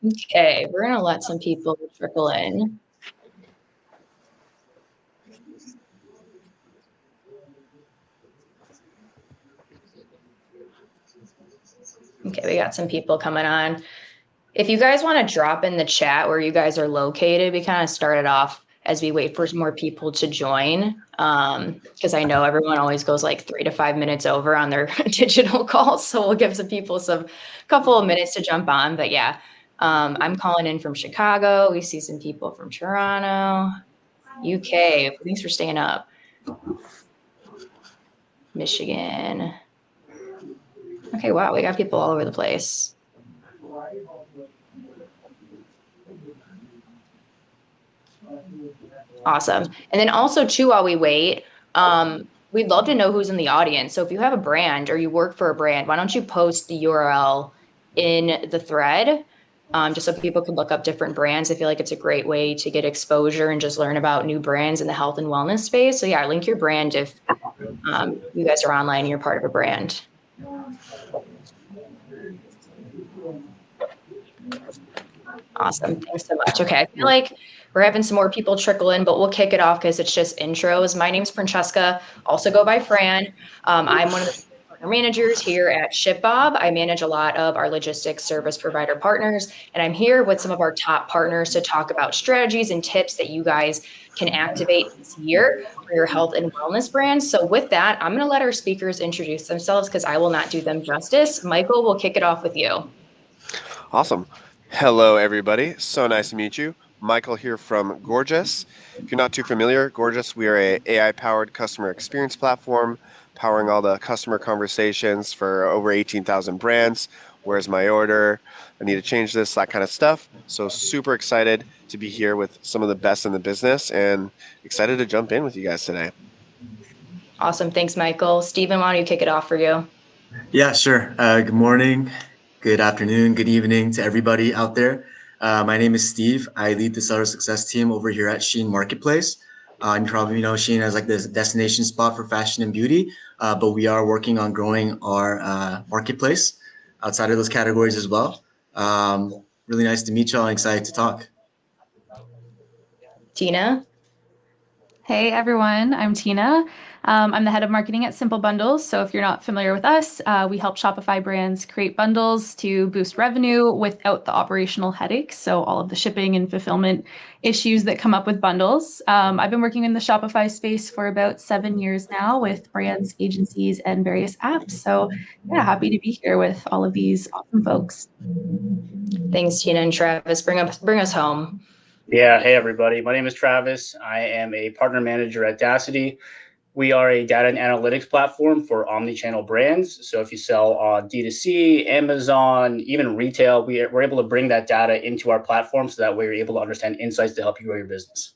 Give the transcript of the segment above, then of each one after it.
Okay, we're gonna let some people trickle in. Okay, we got some people coming on. If you guys want to drop in the chat where you guys are located, we kind of started off as we wait for more people to join, because I know everyone always goes like 3 to 5 minutes over on their digital calls. So we'll give some people some couple of minutes to jump on. But yeah, I'm calling in from Chicago. We see some people from Toronto, UK. Thanks for staying up. Michigan. Okay, wow, we got people all over the place. Awesome. And then also too, while we wait, we'd love to know who's in the audience. So if you have a brand or you work for a brand, why don't you post the URL in the thread, just so people can look up different brands. I feel like it's a great way to get exposure and just learn about new brands in the health and wellness space. So yeah, link your brand if you guys are online and you're part of a brand. Awesome. Thanks so much. Okay. I feel like we're having some more people trickle in, but we'll kick it off because it's just intros. My name's Francesca, also go by Fran. I'm one of the partner managers here at ShipBob. I manage a lot of our logistics service provider partners, and I'm here with some of our top partners to talk about strategies and tips that you guys can activate this year for your health and wellness brands. So with that, I'm going to let our speakers introduce themselves because I will not do them justice. Michael, we'll kick it off with you. Awesome. Hello, everybody. So nice to meet you. Michael here from Gorgeous. If you're not too familiar, Gorgeous, we are a AI-powered customer experience platform powering all the customer conversations for over 18,000 brands. Where's my order? I need to change this, that kind of stuff. So super excited to be here with some of the best in the business and excited to jump in with you guys today. Awesome. Thanks, Michael. Stephen, why don't you kick it off for you? Yeah, sure. Good morning, good afternoon, good evening to everybody out there. My name is Steve. I lead the seller success team over here at Shein Marketplace. You probably know Shein as like this destination spot for fashion and beauty, but we are working on growing our marketplace outside of those categories as well. Really nice to meet y'all and excited to talk. Tina? Hey everyone, I'm Tina. I'm the head of marketing at Simple Bundles. So if you're not familiar with us, we help Shopify brands create bundles to boost revenue without the operational headaches. So all of the shipping and fulfillment issues that come up with bundles. I've been working in the Shopify space for about 7 years now with brands, agencies, and various apps. So yeah, happy to be here with all of these awesome folks. Thanks, Tina and Travis. Bring us home. Yeah, hey everybody. My name is Travis. I am a partner manager at Dacity. We are a data and analytics platform for omni-channel brands. So if you sell on D2C, Amazon, even retail, we're able to bring that data into our platform so that way you're able to understand insights to help you grow your business.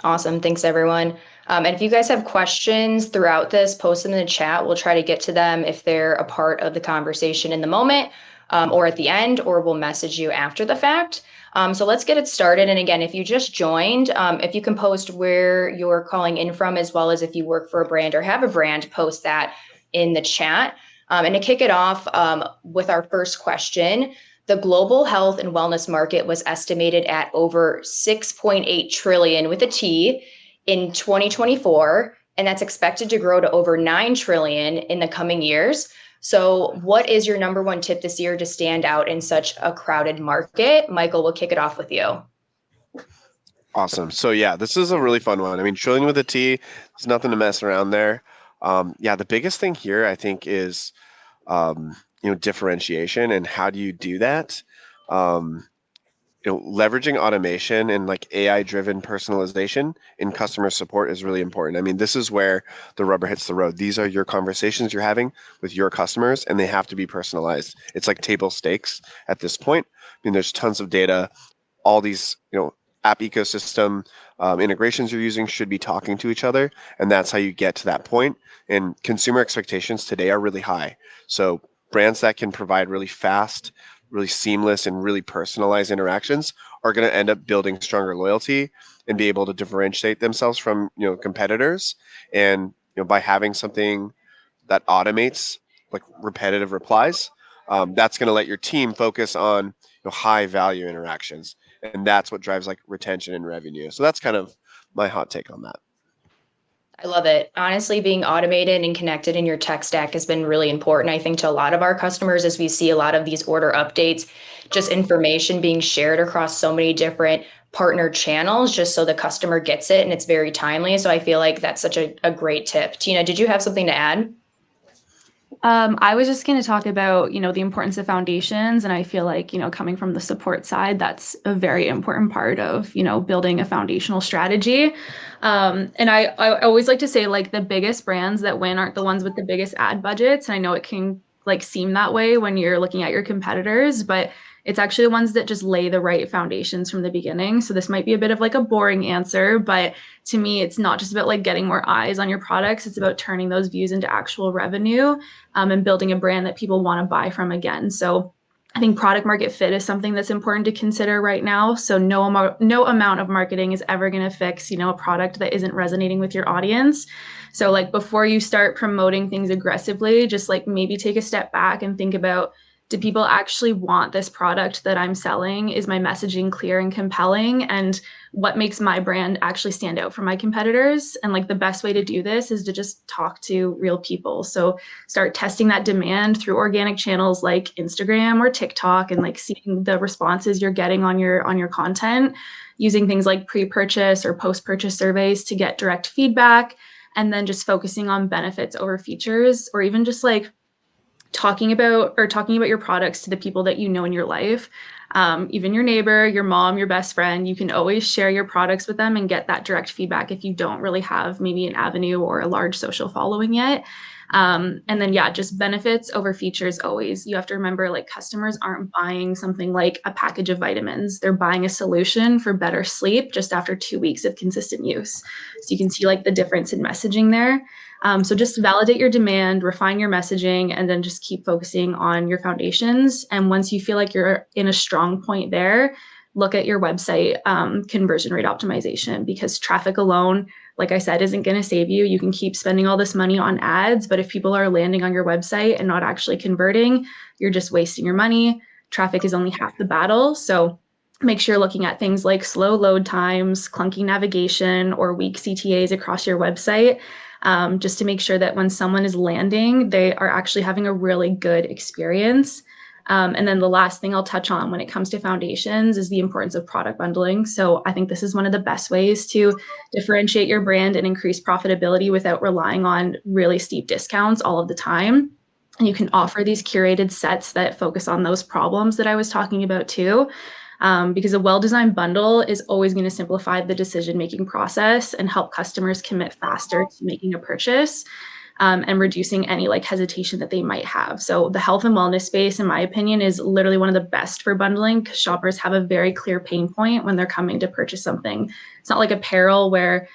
Awesome. Thanks, everyone. And if you guys have questions throughout this, post them in the chat. We'll try to get to them if they're a part of the conversation in the moment or at the end, or we'll message you after the fact. So let's get it started. And again, if you just joined, if you can post where you're calling in from, as well as if you work for a brand or have a brand, post that in the chat. And to kick it off with our first question, the global health and wellness market was estimated at over 6.8 trillion with a T in 2024, and that's expected to grow to over 9 trillion in the coming years. So what is your number one tip this year to stand out in such a crowded market? Michael, we'll kick it off with you. Awesome. So yeah, this is a really fun one. I mean, trillion with a T, there's nothing to mess around there. Yeah, the biggest thing here I think is differentiation, and how do you do that? Leveraging automation and like AI driven personalization in customer support is really important. I mean, this is where the rubber hits the road. These are your conversations you're having with your customers, and they have to be personalized. It's like table stakes at this point. I mean, there's tons of data. All these, app ecosystem integrations you're using should be talking to each other, and that's how you get to that point. And consumer expectations today are really high. So brands that can provide really fast, really seamless, and really personalized interactions are going to end up building stronger loyalty and be able to differentiate themselves from competitors. And by having something that automates like repetitive replies, that's going to let your team focus on high value interactions, and that's what drives like retention and revenue. So that's kind of my hot take on that. I love it. Honestly, being automated and connected in your tech stack has been really important, I think, to a lot of our customers as we see a lot of these order updates, just information being shared across so many different partner channels, just so the customer gets it and it's very timely. So I feel like that's such a great tip. Tina, did you have something to add? I was just going to talk about, the importance of foundations. And I feel like, coming from the support side, that's a very important part of, building a foundational strategy. And I always like to say, like, the biggest brands that win aren't the ones with the biggest ad budgets. And I know it can like seem that way when you're looking at your competitors, but it's actually the ones that just lay the right foundations from the beginning. So this might be a bit of like a boring answer, but to me, it's not just about like getting more eyes on your products. It's about turning those views into actual revenue, and building a brand that people want to buy from again. So I think product market fit is something that's important to consider right now. So no amount of marketing is ever going to fix, a product that isn't resonating with your audience. So like before you start promoting things aggressively, just like maybe take a step back and think about, do people actually want this product that I'm selling? Is my messaging clear and compelling? And what makes my brand actually stand out from my competitors? And like the best way to do this is to just talk to real people. So start testing that demand through organic channels like Instagram or TikTok, and like seeing the responses you're getting on your content, using things like pre-purchase or post-purchase surveys to get direct feedback, and then just focusing on benefits over features, or even just like talking about your products to the people that you know in your life. Even your neighbor, your mom, your best friend, you can always share your products with them and get that direct feedback if you don't really have maybe an avenue or a large social following yet. And then, just benefits over features always. You have to remember, like, customers aren't buying something like a package of vitamins. They're buying a solution for better sleep just after 2 weeks of consistent use. So you can see like the difference in messaging there. So just validate your demand, refine your messaging, and then just keep focusing on your foundations. And once you feel like you're in a strong point there, look at your website conversion rate optimization, because traffic alone, like I said, isn't going to save you. You can keep spending all this money on ads, but if people are landing on your website and not actually converting, you're just wasting your money. Traffic is only half the battle. So make sure you're looking at things like slow load times, clunky navigation, or weak CTAs across your website, just to make sure that when someone is landing, they are actually having a really good experience. And then the last thing I'll touch on when it comes to foundations is the importance of product bundling. So I think this is one of the best ways to differentiate your brand and increase profitability without relying on really steep discounts all of the time. And you can offer these curated sets that focus on those problems that I was talking about too. Because a well-designed bundle is always going to simplify the decision-making process and help customers commit faster to making a purchase, and reducing any like hesitation that they might have. So the health and wellness space, in my opinion, is literally one of the best for bundling, because shoppers have a very clear pain point when they're coming to purchase something. It's not like apparel where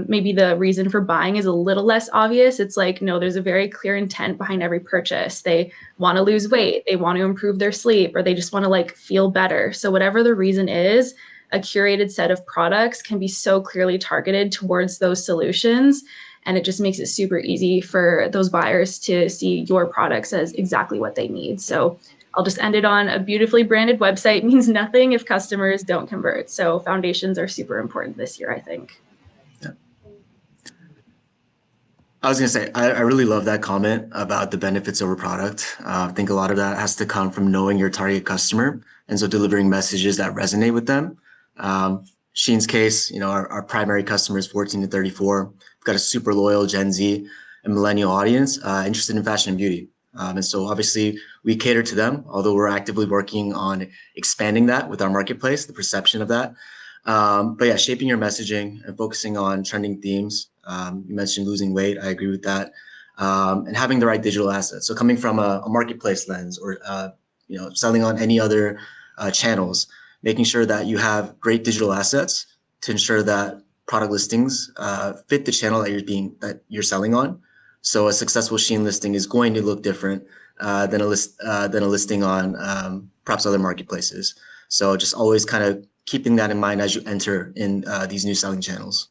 maybe the reason for buying is a little less obvious. It's like, no, there's a very clear intent behind every purchase. They want to lose weight, they want to improve their sleep, or they just want to like feel better. So whatever the reason is, a curated set of products can be so clearly targeted towards those solutions. And it just makes it super easy for those buyers to see your products as exactly what they need. So I'll just end it on, a beautifully branded website means nothing if customers don't convert. So foundations are super important this year, I think. I was going to say, I really love that comment about the benefits over product. I think a lot of that has to come from knowing your target customer, and so delivering messages that resonate with them. Sheen's case, our primary customer is 14 to 34. We've got a super loyal Gen Z and millennial audience interested in fashion and beauty. And so obviously we cater to them, although we're actively working on expanding that with our marketplace, the perception of that. But yeah, shaping your messaging and focusing on trending themes. You mentioned losing weight. I agree with that. And having the right digital assets. So coming from a marketplace lens, or selling on any other channels, making sure that you have great digital assets to ensure that product listings fit the channel that you're selling on. So a successful Shein listing is going to look different than a listing on perhaps other marketplaces. So just always kind of keeping that in mind as you enter in these new selling channels.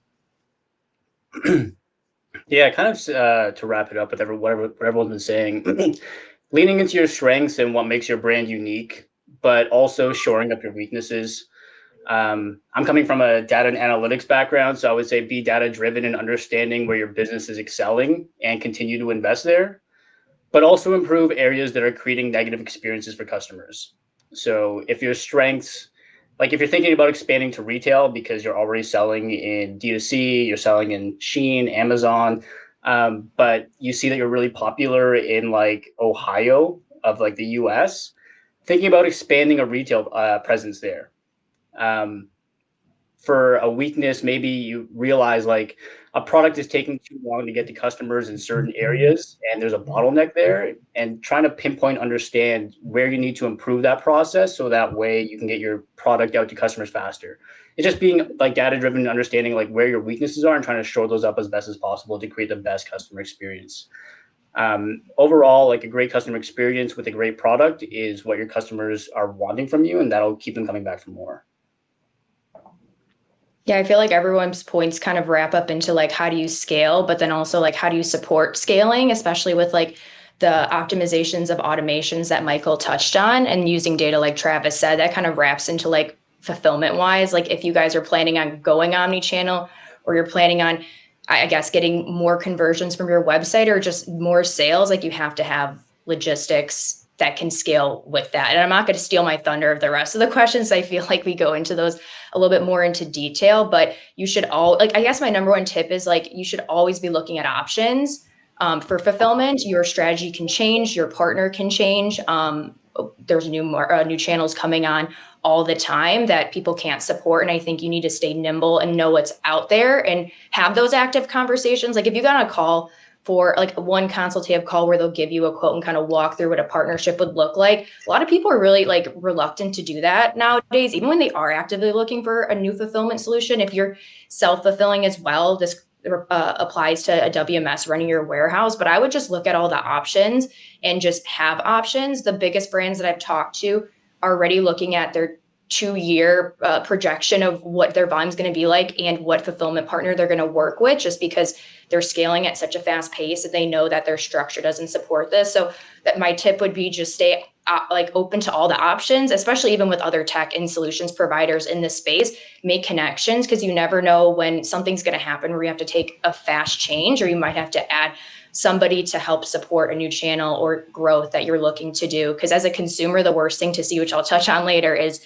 Yeah, kind of to wrap it up with what everyone's been saying, leaning into your strengths and what makes your brand unique, but also shoring up your weaknesses. I'm coming from a data and analytics background, so I would say be data driven and understanding where your business is excelling and continue to invest there, but also improve areas that are creating negative experiences for customers. So if your strengths, like if you're thinking about expanding to retail because you're already selling in D2C, you're selling in Shein, Amazon, but you see that you're really popular in like Ohio of like the US, thinking about expanding a retail presence there. Um, for a weakness, maybe you realize like a product is taking too long to get to customers in certain areas and there's a bottleneck there, and trying to pinpoint, understand where you need to improve that process so that way you can get your product out to customers faster. It's just being like data driven and understanding like where your weaknesses are and trying to shore those up as best as possible to create the best customer experience. Overall, like a great customer experience with a great product is what your customers are wanting from you, and that'll keep them coming back for more. Yeah, I feel like everyone's points kind of wrap up into like how do you scale, but then also like how do you support scaling, especially with like the optimizations of automations that Michael touched on, and using data like Travis said, that kind of wraps into like fulfillment wise. Like if you guys are planning on going omni-channel, or you're planning on, I guess, getting more conversions from your website or just more sales, like you have to have logistics that can scale with that. And I'm not going to steal my thunder of the rest of the questions. I feel like we go into those a little bit more into detail, but you should all, like, I guess my number one tip is like, you should always be looking at options for fulfillment. Your strategy can change, your partner can change. There's new channels coming on all the time that people can't support. And I think you need to stay nimble and know what's out there and have those active conversations. Like if you got on a call for like one consultative call where they'll give you a quote and kind of walk through what a partnership would look like, a lot of people are really like reluctant to do that nowadays, even when they are actively looking for a new fulfillment solution. If you're self-fulfilling as well, this applies to a WMS running your warehouse, but I would just look at all the options and just have options. The biggest brands that I've talked to are already looking at their 2-year projection of what their volume is going to be like and what fulfillment partner they're going to work with, just because they're scaling at such a fast pace that they know that their structure doesn't support this. So that my tip would be just stay like open to all the options, especially even with other tech and solutions providers in this space. Make connections, because you never know when something's going to happen where you have to take a fast change, or you might have to add somebody to help support a new channel or growth that you're looking to do. Because as a consumer, the worst thing to see, which I'll touch on later, is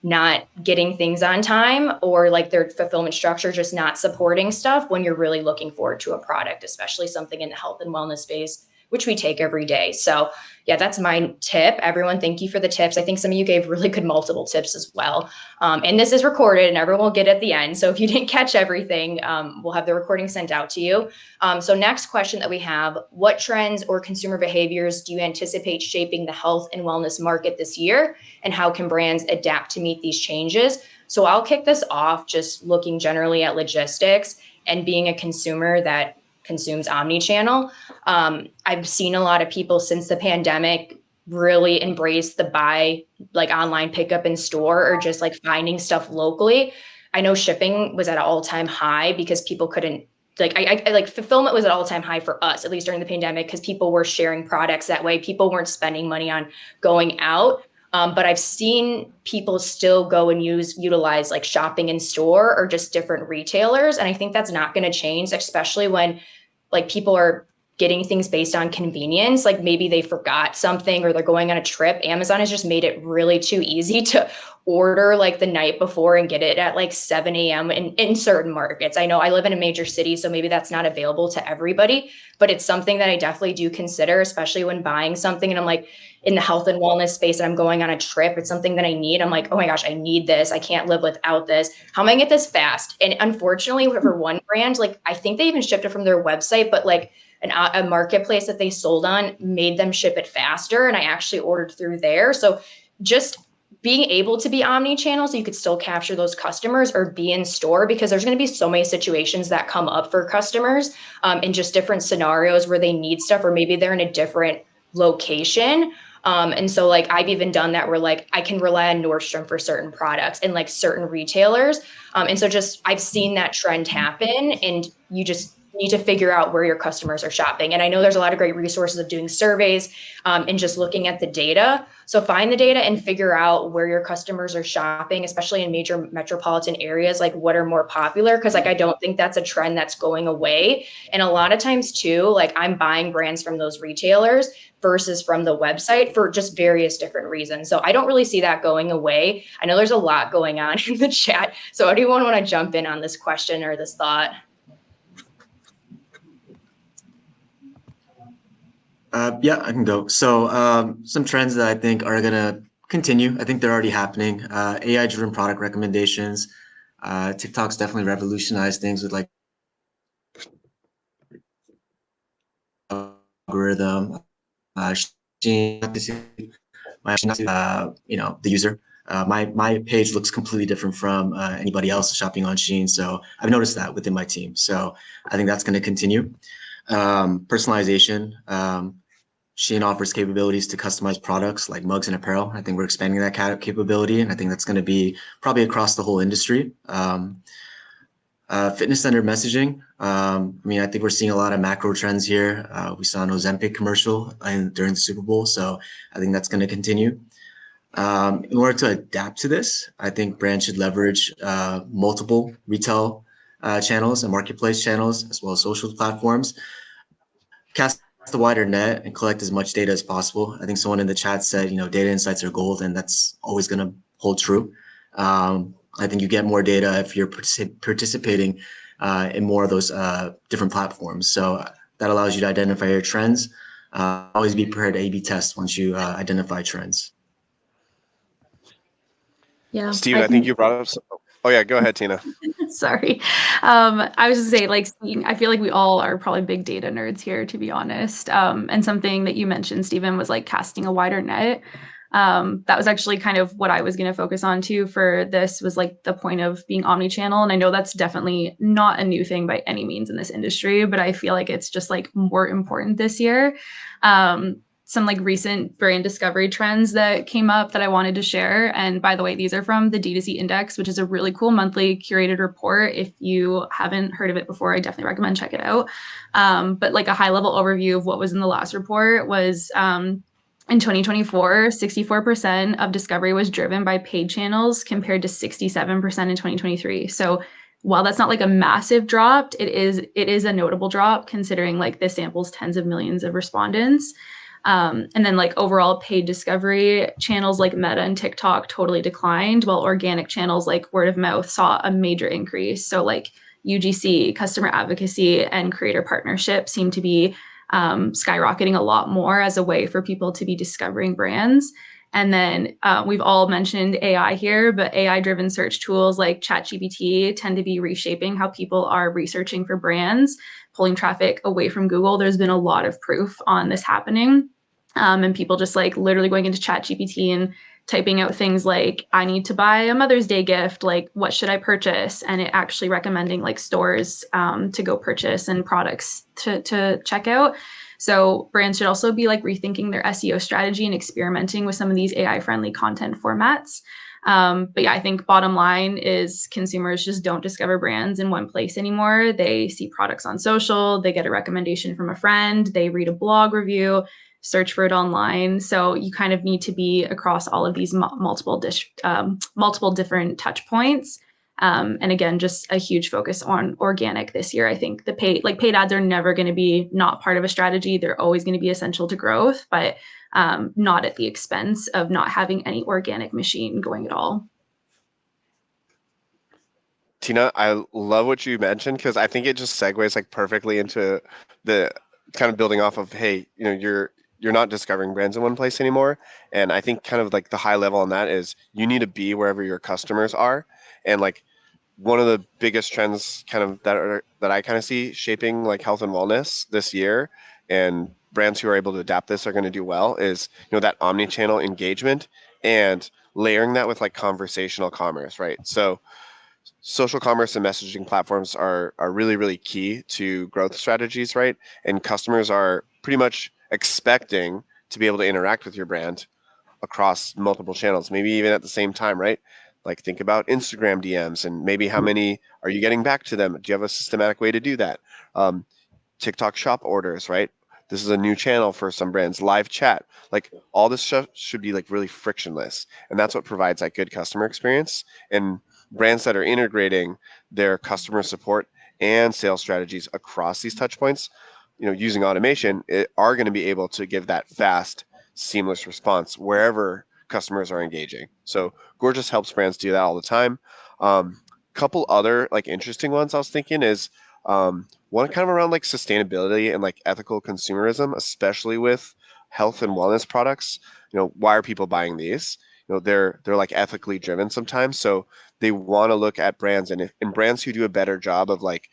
not getting things on time, or like their fulfillment structure just not supporting stuff when you're really looking forward to a product, especially something in the health and wellness space, which we take every day. So yeah, that's my tip. Everyone, thank you for the tips. I think some of you gave really good multiple tips as well. And this is recorded and everyone will get at the end. So if you didn't catch everything, we'll have the recording sent out to you. So next question that we have: what trends or consumer behaviors do you anticipate shaping the health and wellness market this year? And how can brands adapt to meet these changes? So I'll kick this off just looking generally at logistics and being a consumer that consumes omni-channel. I've seen a lot of people since the pandemic really embrace the buy like online pickup in store, or just like finding stuff locally. I know shipping was at an all-time high because people couldn't I like fulfillment was at all-time high for us, at least during the pandemic, because people were sharing products that way. People weren't spending money on going out. But I've seen people still go and utilize like shopping in store or just different retailers. And I think that's not going to change, especially when like people are getting things based on convenience. Like maybe they forgot something or they're going on a trip. Amazon has just made it really too easy to order like the night before and get it at like 7 a.m. in certain markets. I know I live in a major city, so maybe that's not available to everybody, but it's something that I definitely do consider, especially when buying something and I'm like in the health and wellness space and I'm going on a trip. It's something that I need. I'm like, oh my gosh, I need this. I can't live without this. How am I gonna get this fast? And unfortunately, for one brand, like I think they even shipped it from their website, but like a marketplace that they sold on made them ship it faster. And I actually ordered through there. So just being able to be omni-channel so you could still capture those customers or be in store, because there's going to be so many situations that come up for customers in just different scenarios where they need stuff, or maybe they're in a different location. And so like I've even done that where like I can rely on Nordstrom for certain products and like certain retailers. And so just I've seen that trend happen, and you just you need to figure out where your customers are shopping. And I know there's a lot of great resources of doing surveys and just looking at the data. So find the data and figure out where your customers are shopping, especially in major metropolitan areas, like what are more popular. Cause like, I don't think that's a trend that's going away. And a lot of times too, like I'm buying brands from those retailers versus from the website for just various different reasons. So I don't really see that going away. I know there's a lot going on in the chat. So anyone want to jump in on this question or this thought? Yeah, I can go. So some trends that I think are going to continue. I think they're already happening. AI-driven product recommendations. TikTok's definitely revolutionized things with like algorithm. The user. My page looks completely different from anybody else shopping on Shein. So I've noticed that within my team. So I think that's going to continue. Personalization. Shein offers capabilities to customize products like mugs and apparel. I think we're expanding that capability, and I think that's going to be probably across the whole industry. Fitness-centered messaging. I think we're seeing a lot of macro trends here. We saw an Ozempic commercial during the Super Bowl, so I think that's going to continue. In order to adapt to this, I think brands should leverage multiple retail channels and marketplace channels, as well as social platforms. Cast the wider net and collect as much data as possible. I think someone in the chat said, data insights are gold, and that's always going to hold true. I think you get more data if you're participating in more of those different platforms. So that allows you to identify your trends. Always be prepared to A/B test once you identify trends. Yeah. Steve, I think you brought up. Oh yeah, go ahead, Tina. Sorry. I was just saying, like, I feel like we all are probably big data nerds here, to be honest. And something that you mentioned, Stephen, was like casting a wider net. That was actually kind of what I was going to focus on too for this, was like the point of being omni-channel. And I know that's definitely not a new thing by any means in this industry, but I feel like it's just like more important this year. Some like recent brand discovery trends that came up that I wanted to share. And by the way, these are from the D2C Index, which is a really cool monthly curated report. If you haven't heard of it before, I definitely recommend check it out. But like a high level overview of what was in the last report was in 2024, 64% of discovery was driven by paid channels compared to 67% in 2023. So while that's not like a massive drop, it is a notable drop considering like this samples tens of millions of respondents. And then like overall paid discovery channels like Meta and TikTok totally declined, while organic channels like word of mouth saw a major increase. So like UGC, customer advocacy, and creator partnership seem to be skyrocketing a lot more as a way for people to be discovering brands. And then we've all mentioned AI here, but AI-driven search tools like ChatGPT tend to be reshaping how people are researching for brands, pulling traffic away from Google. There's been a lot of proof on this happening. And people just like literally going into ChatGPT and typing out things like, I need to buy a Mother's Day gift, like what should I purchase? And it actually recommending like stores to go purchase and products to check out. So brands should also be like rethinking their SEO strategy and experimenting with some of these AI-friendly content formats. But yeah, I think bottom line is consumers just don't discover brands in one place anymore. They see products on social, they get a recommendation from a friend, they read a blog review, search for it online. So you kind of need to be across all of these multiple different touch points. And again, just a huge focus on organic this year. I think the paid ads are never going to be not part of a strategy. They're always going to be essential to growth, but not at the expense of not having any organic machine going at all. Tina, I love what you mentioned because I think it just segues like perfectly into the kind of building off of, hey, you're not discovering brands in one place anymore. And I think kind of like the high level on that is you need to be wherever your customers are. And like one of the biggest trends kind of that I kind of see shaping like health and wellness this year, and brands who are able to adapt this are going to do well, is that omni-channel engagement and layering that with like conversational commerce, right? So social commerce and messaging platforms are really, really key to growth strategies, right? And customers are pretty much expecting to be able to interact with your brand across multiple channels, maybe even at the same time, right? Like think about Instagram DMs and maybe how many are you getting back to them? Do you have a systematic way to do that? TikTok shop orders, right? This is a new channel for some brands. Live chat, like all this stuff should be like really frictionless, and that's what provides that good customer experience. And brands that are integrating their customer support and sales strategies across these touch points, using automation, are going to be able to give that fast, seamless response wherever customers are engaging. So Gorgeous helps brands do that all the time. Couple other like interesting ones I was thinking is one kind of around like sustainability and like ethical consumerism, especially with health and wellness products. Why are people buying these? They're like ethically driven sometimes, so they want to look at brands, and brands who do a better job of like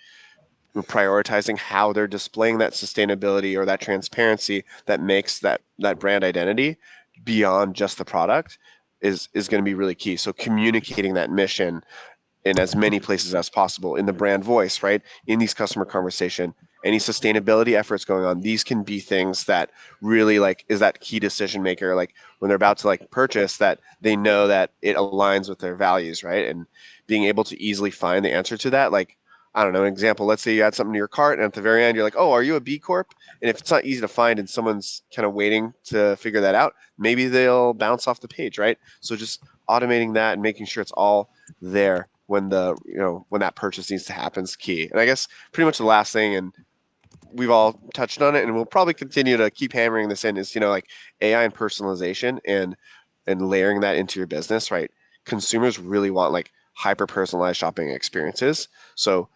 prioritizing how they're displaying that sustainability or that transparency that makes that brand identity beyond just the product is going to be really key. So communicating that mission in as many places as possible in the brand voice, right? In these customer conversation, any sustainability efforts going on, these can be things that really like is that key decision maker, like when they're about to like purchase, that they know that it aligns with their values, right? And being able to easily find the answer to that, like, I don't know, an example, let's say you add something to your cart and at the very end you're like, oh, are you a B Corp? And if it's not easy to find and someone's kind of waiting to figure that out, maybe they'll bounce off the page, right? So just automating that and making sure it's all there when when that purchase needs to happen is key. And I guess pretty much the last thing, and we've all touched on it and we'll probably continue to keep hammering this in, is like AI and personalization and layering that into your business, right? Consumers really want like hyper personalized shopping experiences. So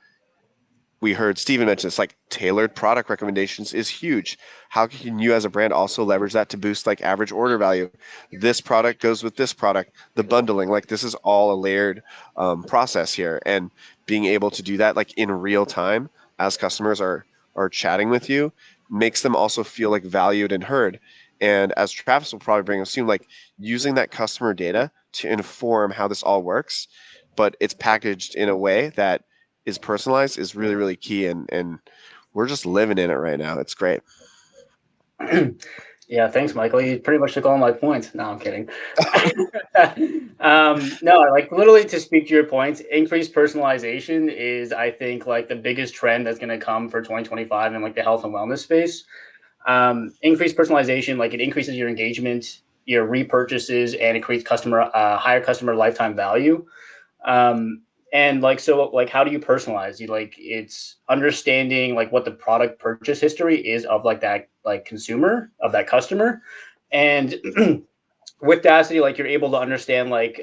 we heard Steven mention this, like tailored product recommendations is huge. How can you as a brand also leverage that to boost like average order value? This product goes with this product, the bundling, like this is all a layered process here. And being able to do that like in real time as customers are chatting with you makes them also feel like valued and heard. And as Travis will probably bring us soon, like using that customer data to inform how this all works, but it's packaged in a way that is personalized is really, really key. And we're just living in it right now. It's great. Yeah, thanks, Michael. You pretty much took all my points. No, I'm kidding. No, like literally to speak to your points, increased personalization is, I think, like the biggest trend that's going to come for 2025 in like the health and wellness space. Increased personalization, like it increases your engagement, your repurchases, and it creates higher customer lifetime value. And like, so like, how do you personalize? It's understanding like what the product purchase history is of like that, like consumer of that customer. And with Dacity, like you're able to understand like,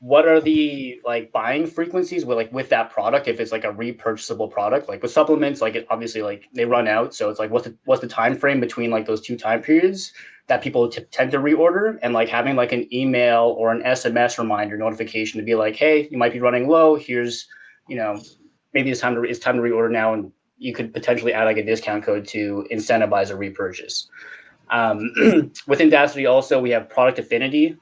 what are the like buying frequencies with that product, if it's like a repurchasable product. Like with supplements, like it obviously like they run out, so it's like what's the time frame between like those two time periods that people tend to reorder, and like having like an email or an SMS reminder notification to be like, hey, you might be running low, here's maybe it's time to reorder now, and you could potentially add like a discount code to incentivize a repurchase. Within Dacity also, we have product affinity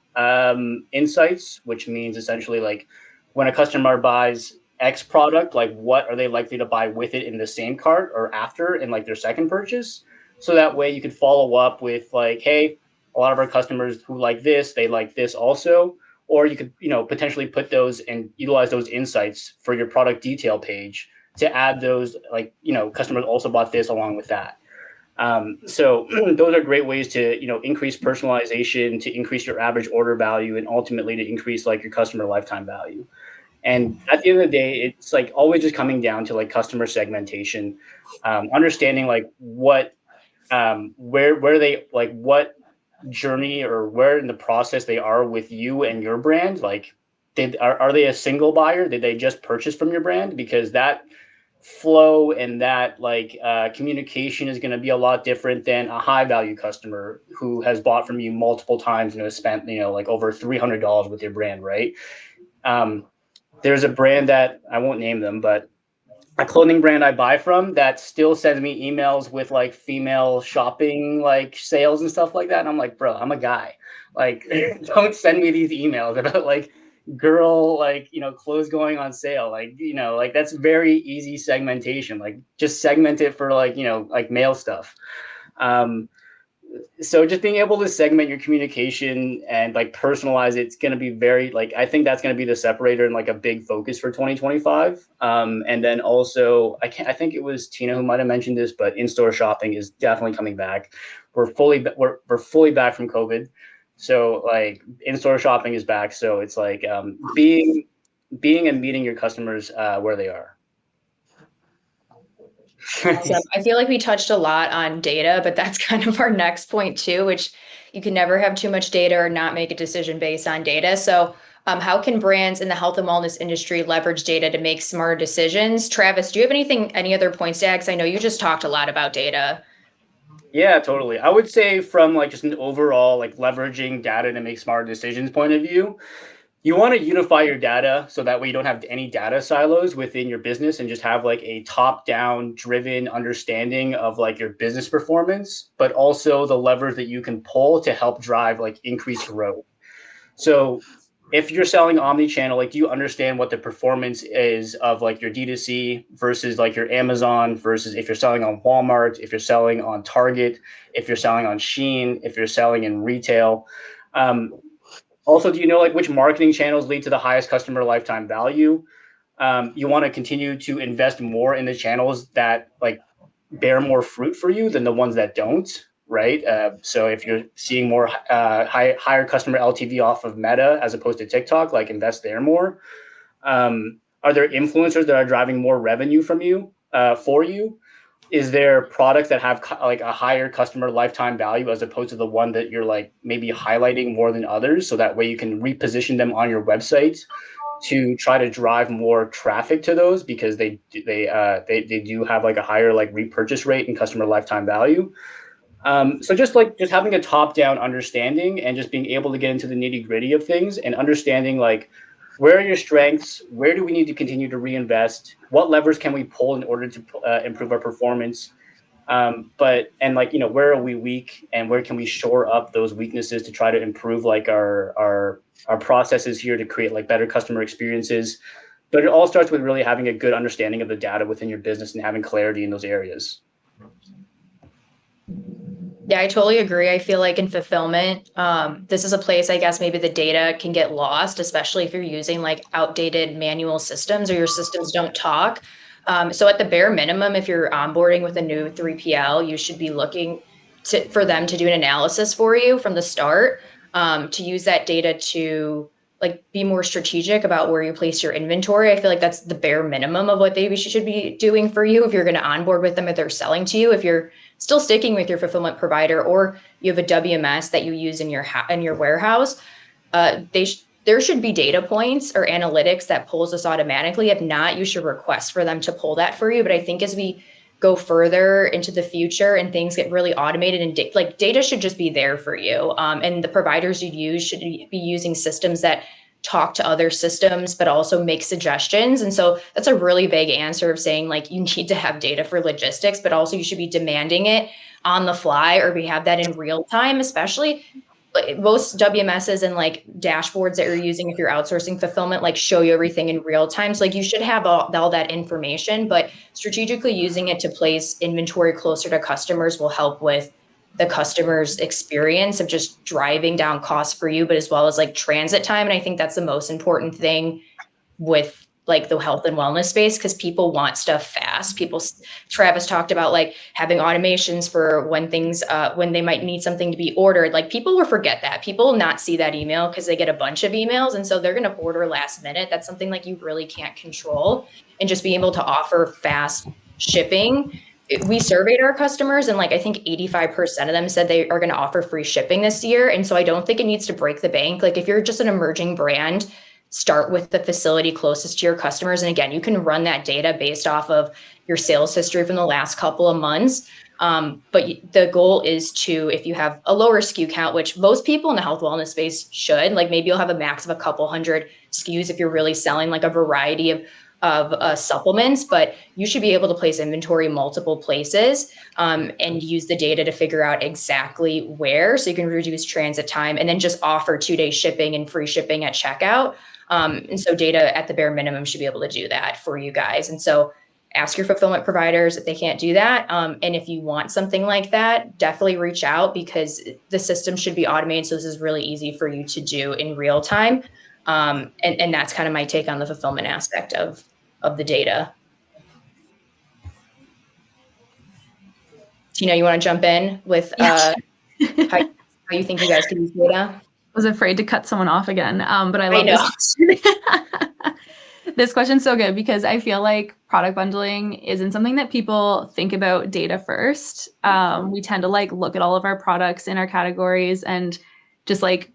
insights, which means essentially like when a customer buys X product, like what are they likely to buy with it in the same cart or after in like their second purchase. So that way you could follow up with like, hey, a lot of our customers who like this, they like this also. Or you could, potentially put those and utilize those insights for your product detail page to add those, like, customers also bought this along with that. So those are great ways to, increase personalization, to increase your average order value, and ultimately to increase like your customer lifetime value. And at the end of the day, it's like always just coming down to like customer segmentation, understanding like what, where they like what journey or where in the process they are with you and your brand. Like, are they a single buyer? Did they just purchase from your brand? Because that flow and that like communication is going to be a lot different than a high value customer who has bought from you multiple times and has spent like over $300 with your brand, right? There's a brand that I won't name them, but a clothing brand I buy from that still sends me emails with like female shopping like sales and stuff like that, and I'm like, bro, I'm a guy, like don't send me these emails about like girl like clothes going on sale, like like that's very easy segmentation. Like just segment it for like like male stuff. So just being able to segment your communication and like personalize it's going to be very like I think that's going to be the separator and like a big focus for 2025. And then also I think it was Tina who might have mentioned this, but in-store shopping is definitely coming back. We're fully back from COVID, so like in-store shopping is back. So it's like being and meeting your customers where they are. Awesome. I feel like we touched a lot on data, but that's kind of our next point too, which you can never have too much data or not make a decision based on data. So, how can brands in the health and wellness industry leverage data to make smarter decisions? Travis, do you have any other points to add? 'Cause I know you just talked a lot about data. Yeah, totally. I would say from like just an overall like leveraging data to make smarter decisions point of view, you want to unify your data so that way you don't have any data silos within your business and just have like a top-down driven understanding of like your business performance, but also the levers that you can pull to help drive like increased growth. So if you're selling omni-channel, like do you understand what the performance is of like your D2C versus like your Amazon versus if you're selling on Walmart, if you're selling on Target, if you're selling on Shein, if you're selling in retail? Also, do you know like which marketing channels lead to the highest customer lifetime value? You want to continue to invest more in the channels that like bear more fruit for you than the ones that don't, right? So if you're seeing more higher customer LTV off of Meta as opposed to TikTok, like invest there more. Are there influencers that are driving more revenue from you for you? Is there products that have like a higher customer lifetime value as opposed to the one that you're like maybe highlighting more than others, so that way you can reposition them on your website to try to drive more traffic to those because they do have like a higher like repurchase rate and customer lifetime value. So just having a top down understanding and just being able to get into the nitty gritty of things and understanding like where are your strengths, where do we need to continue to reinvest, what levers can we pull in order to improve our performance, and like where are we weak and where can we shore up those weaknesses to try to improve like our processes here to create like better customer experiences. But it all starts with really having a good understanding of the data within your business and having clarity in those areas. Yeah, I totally agree. I feel like in fulfillment, this is a place, I guess, maybe the data can get lost, especially if you're using like outdated manual systems or your systems don't talk. So at the bare minimum, if you're onboarding with a new 3PL, you should be looking for them to do an analysis for you from the start, to use that data to like be more strategic about where you place your inventory. I feel like that's the bare minimum of what they should be doing for you if you're going to onboard with them, if they're selling to you. If you're still sticking with your fulfillment provider or you have a WMS that you use in your warehouse, there should be data points or analytics that pulls this automatically. If not, you should request for them to pull that for you. But I think as we go further into the future and things get really automated and data should just be there for you. And the providers you use should be using systems that talk to other systems, but also make suggestions. And so that's a really vague answer of saying like you need to have data for logistics, but also you should be demanding it on the fly, or we have that in real time, especially most WMSs and like dashboards that you're using if you're outsourcing fulfillment, like show you everything in real time. So like you should have all that information, but strategically using it to place inventory closer to customers will help with the customer's experience of just driving down costs for you, but as well as like transit time. And I think that's the most important thing with like the health and wellness space, because people want stuff fast. Travis talked about like having automations for when things, when they might need something to be ordered. Like people will forget that. People will not see that email because they get a bunch of emails. And so they're going to order last minute. That's something like you really can't control. And just being able to offer fast shipping. We surveyed our customers and like I think 85% of them said they are going to offer free shipping this year. And so I don't think it needs to break the bank. Like if you're just an emerging brand, start with the facility closest to your customers. And again, you can run that data based off of your sales history from the last couple of months. But the goal is to, if you have a lower SKU count, which most people in the health wellness space should, like maybe you'll have a max of a couple hundred SKUs if you're really selling like a variety of supplements, but you should be able to place inventory multiple places, and use the data to figure out exactly where, so you can reduce transit time and then just offer 2-day shipping and free shipping at checkout. And so data at the bare minimum should be able to do that for you guys. And so ask your fulfillment providers if they can't do that. And if you want something like that, definitely reach out, because the system should be automated. So this is really easy for you to do in real time. And that's kind of my take on the fulfillment aspect of the data. Tina, you want to jump in with how you think you guys can use data? Was afraid to cut someone off again, but I love know. this question. This question's so good because I feel like product bundling isn't something that people think about data first. We tend to like look at all of our products in our categories and just like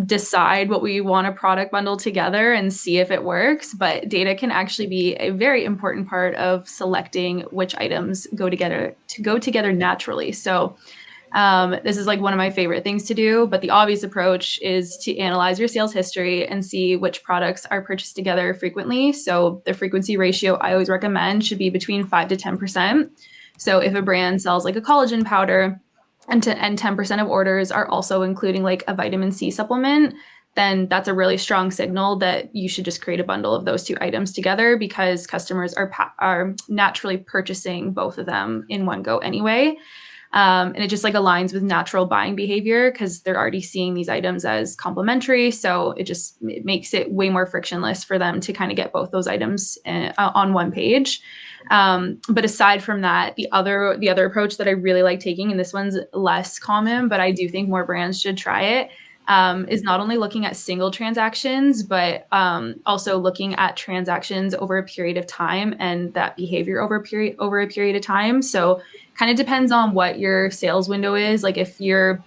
decide what we want to product bundle together and see if it works. But data can actually be a very important part of selecting which items go together naturally. So this is like one of my favorite things to do, but the obvious approach is to analyze your sales history and see which products are purchased together frequently. So the frequency ratio I always recommend should be between 5 to 10%. So if a brand sells like a collagen powder and 10% of orders are also including like a vitamin C supplement, then that's a really strong signal that you should just create a bundle of those two items together, because customers are naturally purchasing both of them in one go anyway. And it just like aligns with natural buying behavior because they're already seeing these items as complementary. So it makes it way more frictionless for them to kind of get both those items on one page. But aside from that, the other approach that I really like taking, and this one's less common, but I do think more brands should try it, is not only looking at single transactions, but also looking at transactions over a period of time and that behavior over a period of time. So kind of depends on what your sales window is. Like if your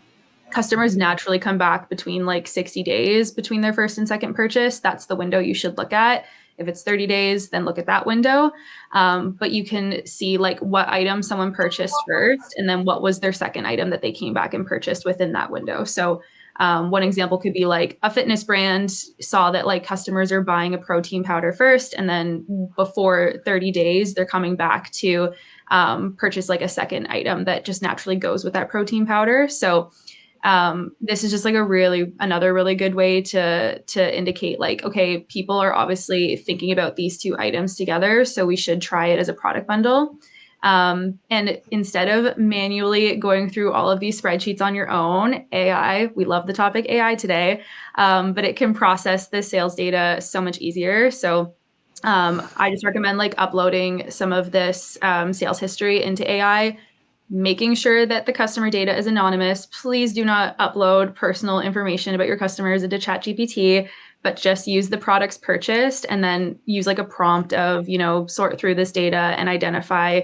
customers naturally come back between like 60 days between their first and second purchase, that's the window you should look at. If it's 30 days, then look at that window. But you can see like what item someone purchased first, and then what was their second item that they came back and purchased within that window. So one example could be like a fitness brand saw that like customers are buying a protein powder first, and then before 30 days, they're coming back to purchase like a second item that just naturally goes with that protein powder. So this is just like another really good way to indicate like, okay, people are obviously thinking about these two items together, so we should try it as a product bundle. And instead of manually going through all of these spreadsheets on your own, we love the topic AI today, but it can process the sales data so much easier. So I just recommend like uploading some of this sales history into AI, making sure that the customer data is anonymous. Please do not upload personal information about your customers into ChatGPT, but just use the products purchased and then use like a prompt of, sort through this data and identify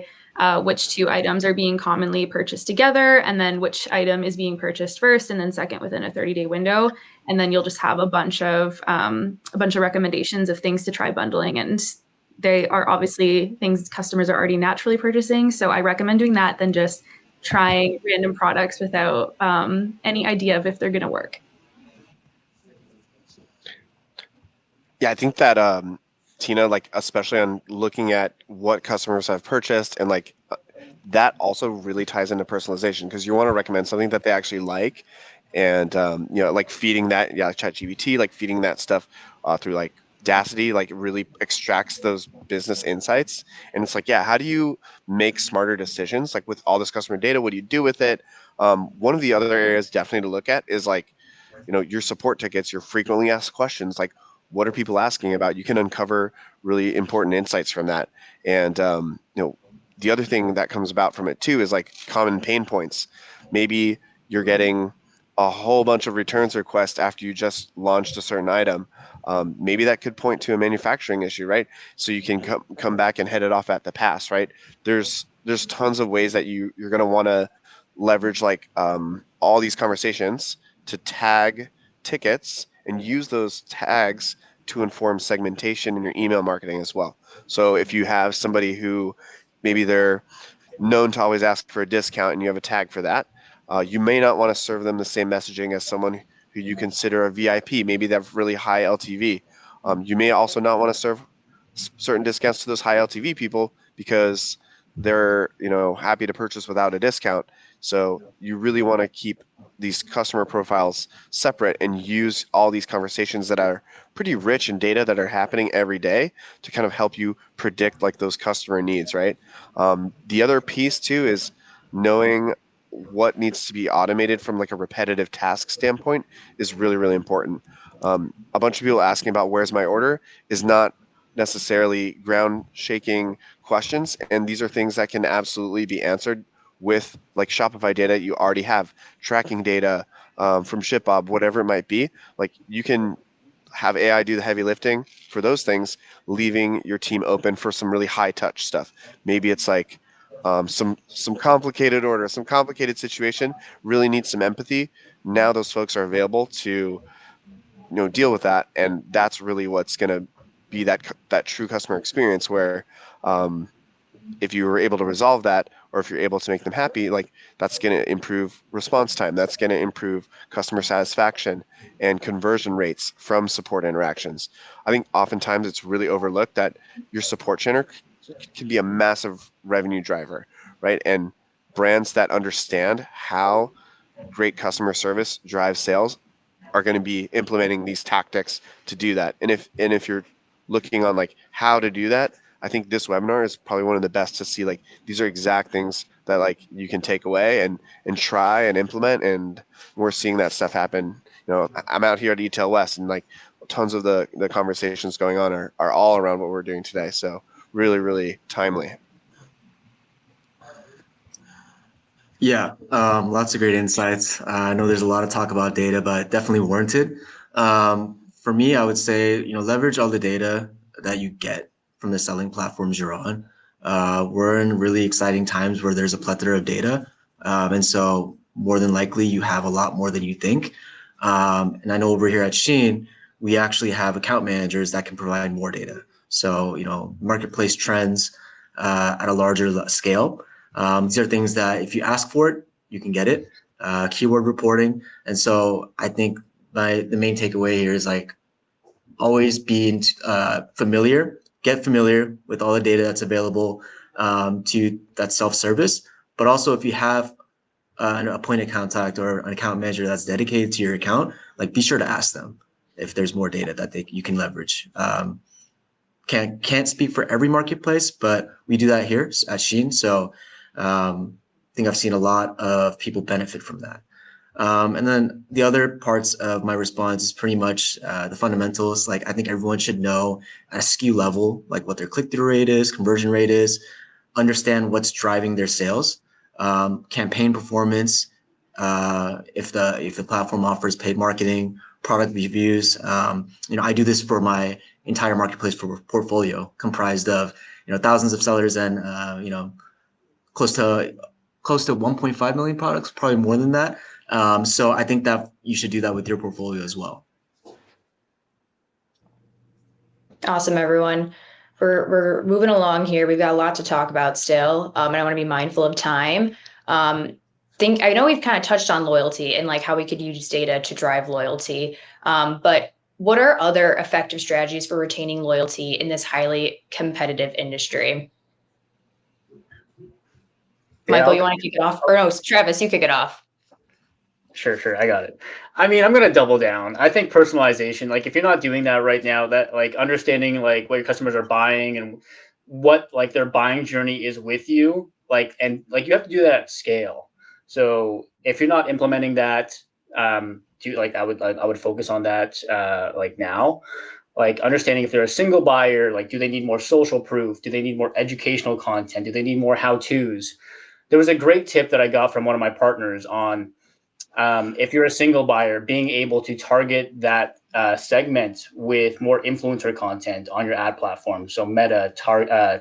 which two items are being commonly purchased together, and then which item is being purchased first and then second within a 30-day window. And then you'll just have a bunch of recommendations of things to try bundling, and they are obviously things customers are already naturally purchasing. So I recommend doing that than just trying random products without any idea of if they're going to work. Yeah, I think that Tina, like especially on looking at what customers have purchased, and like that also really ties into personalization, because you want to recommend something that they actually like, and like feeding that, ChatGPT, like feeding that stuff through like Dacity, like really extracts those business insights. And it's like, how do you make smarter decisions? Like with all this customer data, what do you do with it? One of the other areas definitely to look at is like, your support tickets, your frequently asked questions, like what are people asking about? You can uncover really important insights from that. And, the other thing that comes about from it too is like common pain points. Maybe you're getting a whole bunch of returns requests after you just launched a certain item. Maybe that could point to a manufacturing issue, right? So you can come back and head it off at the pass, right? There's tons of ways that you're going to want to leverage like all these conversations to tag tickets and use those tags to inform segmentation in your email marketing as well. So if you have somebody who maybe they're known to always ask for a discount and you have a tag for that, you may not want to serve them the same messaging as someone who you consider a VIP. Maybe they have really high LTV. You may also not want to serve certain discounts to those high LTV people because they're happy to purchase without a discount. So you really want to keep these customer profiles separate and use all these conversations that are pretty rich in data that are happening every day to kind of help you predict like those customer needs, right? The other piece too is knowing what needs to be automated from like a repetitive task standpoint is really, really important. A bunch of people asking about where's my order is not necessarily ground shaking questions, and these are things that can absolutely be answered with like Shopify data you already have, tracking data from ShipBob, whatever it might be. Like you can have AI do the heavy lifting for those things, leaving your team open for some really high touch stuff. Maybe it's like some complicated order, some complicated situation, really needs some empathy. Now those folks are available to deal with that, and that's really what's going to be that true customer experience where um, if you were able to resolve that, or if you're able to make them happy, like that's going to improve response time, that's going to improve customer satisfaction and conversion rates from support interactions. I think oftentimes it's really overlooked that your support center can be a massive revenue driver, right? And brands that understand how great customer service drives sales are going to be implementing these tactics to do that. And if you're looking on like how to do that, I think this webinar is probably one of the best to see like these are exact things that like you can take away and try and implement. And we're seeing that stuff happen. I'm out here at Etail West, and like tons of the conversations going on are all around what we're doing today. So really, really timely. Yeah, lots of great insights. I know there's a lot of talk about data, but definitely warranted. For me, I would say, leverage all the data that you get from the selling platforms you're on. We're in really exciting times where there's a plethora of data. And so more than likely you have a lot more than you think. And I know over here at Sheen, we actually have account managers that can provide more data. So, marketplace trends at a larger scale. These are things that if you ask for it, you can get it. Keyword reporting. And so I think the main takeaway here is like always being get familiar with all the data that's available to that self-service. But also if you have a point of contact or an account manager that's dedicated to your account, like be sure to ask them if there's more data that you can leverage. Can't speak for every marketplace, but we do that here at Sheen. So I think I've seen a lot of people benefit from that. And then the other parts of my response is pretty much the fundamentals. Like I think everyone should know at a SKU level, like what their click-through rate is, conversion rate is, understand what's driving their sales, campaign performance, if the platform offers paid marketing, product reviews. I do this for my entire marketplace portfolio comprised of thousands of sellers and close to 1.5 million products, probably more than that. So I think that you should do that with your portfolio as well. Awesome, everyone. We're moving along here. We've got a lot to talk about still, and I want to be mindful of time. I know we've kind of touched on loyalty and like how we could use data to drive loyalty, but what are other effective strategies for retaining loyalty in this highly competitive industry? Michael, you want to kick it off? Or no, Travis, you kick it off. Sure. I got it. I mean, I'm going to double down. I think personalization, like if you're not doing that right now, that like understanding like what your customers are buying and what like their buying journey is with you, like, and like you have to do that at scale. So if you're not implementing that, I would focus on that, like now, like understanding if they're a single buyer, like, do they need more social proof? Do they need more educational content? Do they need more how-tos? There was a great tip that I got from one of my partners on, if you're a single buyer, being able to target that segment with more influencer content on your ad platform. So Meta,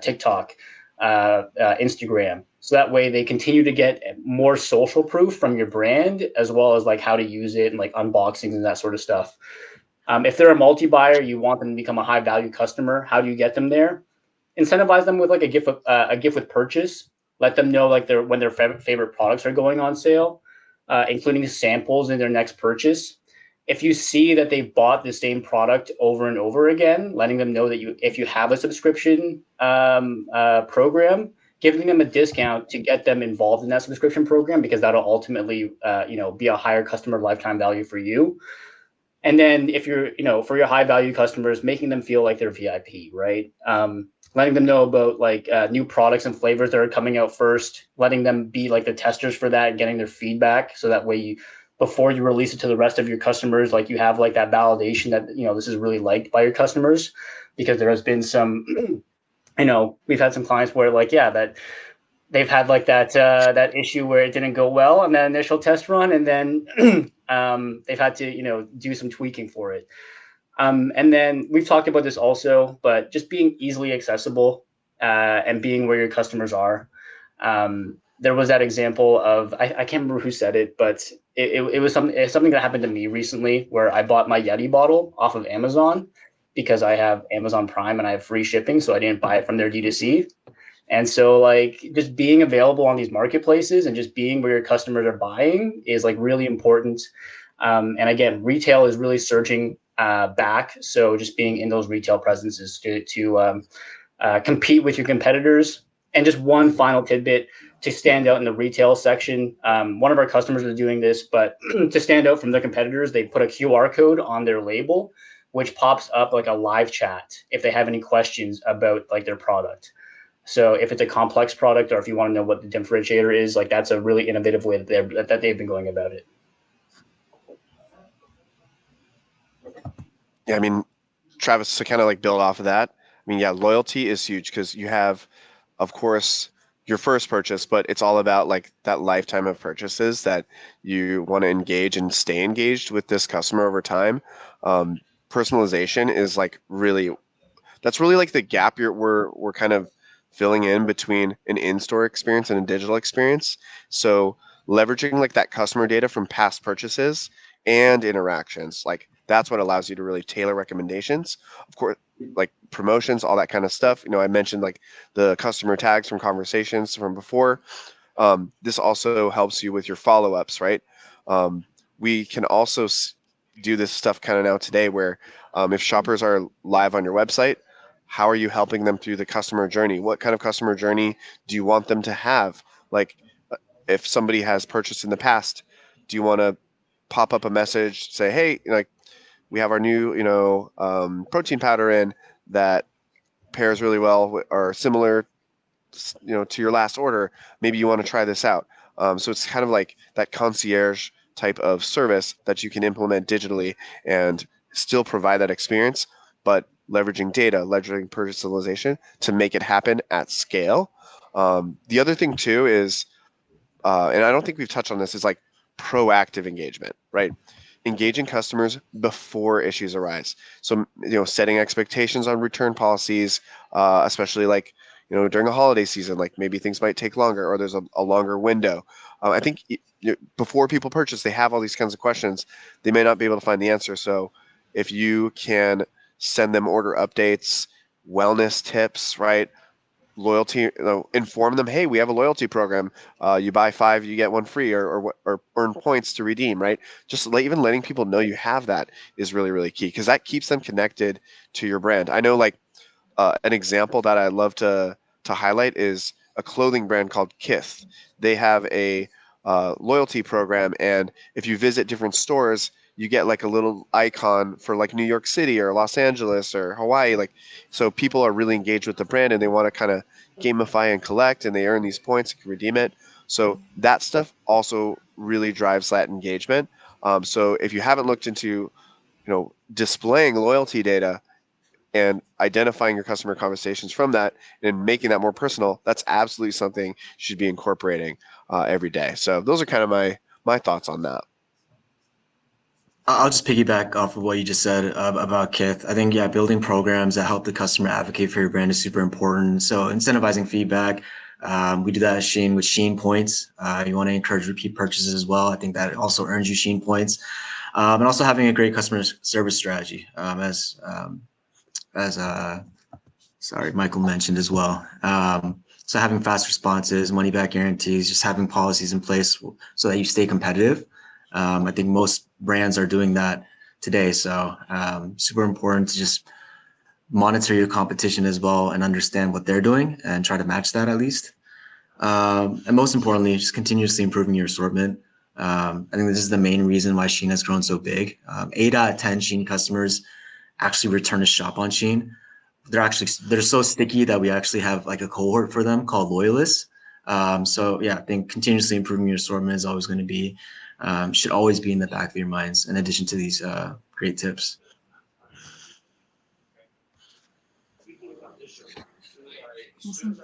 TikTok, Instagram. So that way they continue to get more social proof from your brand, as well as like how to use it and like unboxings and that sort of stuff. If they're a multi-buyer, you want them to become a high value customer. How do you get them there? Incentivize them with like a gift with purchase. Let them know like when their favorite products are going on sale. Including samples in their next purchase. If you see that they've bought the same product over and over again, letting them know that if you have a subscription program, giving them a discount to get them involved in that subscription program, because that'll ultimately, be a higher customer lifetime value for you. And then if you're, for your high value customers, making them feel like they're VIP, right? Letting them know about like new products and flavors that are coming out first, letting them be like the testers for that and getting their feedback. So that way before you release it to the rest of your customers, like you have like that validation that, this is really liked by your customers. Because there has been some, we've had some clients where like, that they've had like that issue where it didn't go well on that initial test run, and then they've had to do some tweaking for it. And then we've talked about this also, but just being easily accessible and being where your customers are. There was that example of I can't remember who said it, but it was something that happened to me recently, where I bought my Yeti bottle off of Amazon because I have Amazon Prime and I have free shipping, so I didn't buy it from their D2C. And so like just being available on these marketplaces and just being where your customers are buying is like really important. And again, retail is really surging back. So just being in those retail presences to compete with your competitors. And just one final tidbit to stand out in the retail section. One of our customers is doing this, but to stand out from the competitors, they put a QR code on their label, which pops up like a live chat if they have any questions about like their product. So if it's a complex product, or if you want to know what the differentiator is, like that's a really innovative way that they've been going about it. Yeah, I mean, Travis, to kind of like build off of that, I mean, yeah, loyalty is huge because you have, of course, your first purchase, but it's all about like that lifetime of purchases that you want to engage and stay engaged with this customer over time. Personalization is like that's really like the gap we're kind of filling in between an in-store experience and a digital experience. So leveraging like that customer data from past purchases and interactions, like that's what allows you to really tailor recommendations. Of course, like promotions, all that kind of stuff. I mentioned like the customer tags from conversations from before. This also helps you with your follow-ups, right? We can also do this stuff kind of now today where if shoppers are live on your website, how are you helping them through the customer journey? What kind of customer journey do you want them to have? Like if somebody has purchased in the past, do you want to pop up a message, say, hey, like we have our new, protein powder in that pairs really well or similar, to your last order. Maybe you want to try this out. So it's kind of like that concierge type of service that you can implement digitally and still provide that experience, but leveraging data, leveraging personalization to make it happen at scale. The other thing too is, and I don't think we've touched on this, is like proactive engagement, right? Engaging customers before issues arise. So, setting expectations on return policies, especially like, during a holiday season, like maybe things might take longer or there's a longer window. I think before people purchase, they have all these kinds of questions. They may not be able to find the answer. So if you can send them order updates, wellness tips, right? Loyalty, inform them, hey, we have a loyalty program. You buy 5, you get 1 free, or earn points to redeem, right? Just even letting people know you have that is really, really key because that keeps them connected to your brand. I know like an example that I love to highlight is a clothing brand called Kith. They have a loyalty program, and if you visit different stores, you get like a little icon for like New York City or Los Angeles or Hawaii. Like, so people are really engaged with the brand and they want to kind of gamify and collect, and they earn these points and can redeem it. So that stuff also really drives that engagement. So if you haven't looked into, displaying loyalty data and identifying your customer conversations from that and making that more personal, that's absolutely something you should be incorporating every day. So those are kind of my thoughts on that. I'll just piggyback off of what you just said about Kith. I think, yeah, building programs that help the customer advocate for your brand is super important. So incentivizing feedback, we do that at Shein with Shein points. You want to encourage repeat purchases as well. I think that also earns you Shein points. And also having a great customer service strategy, as Michael mentioned as well. So having fast responses, money back guarantees, just having policies in place so that you stay competitive. I think most brands are doing that today. So super important to just monitor your competition as well and understand what they're doing and try to match that at least. And most importantly, just continuously improving your assortment. I think this is the main reason why Shein has grown so big. 8 out of 10 Shein customers actually return to shop on Shein. They're so sticky that we actually have like a cohort for them called loyalists. So yeah, I think continuously improving your assortment is always going to be should always be in the back of your minds. In addition to these great tips. Awesome.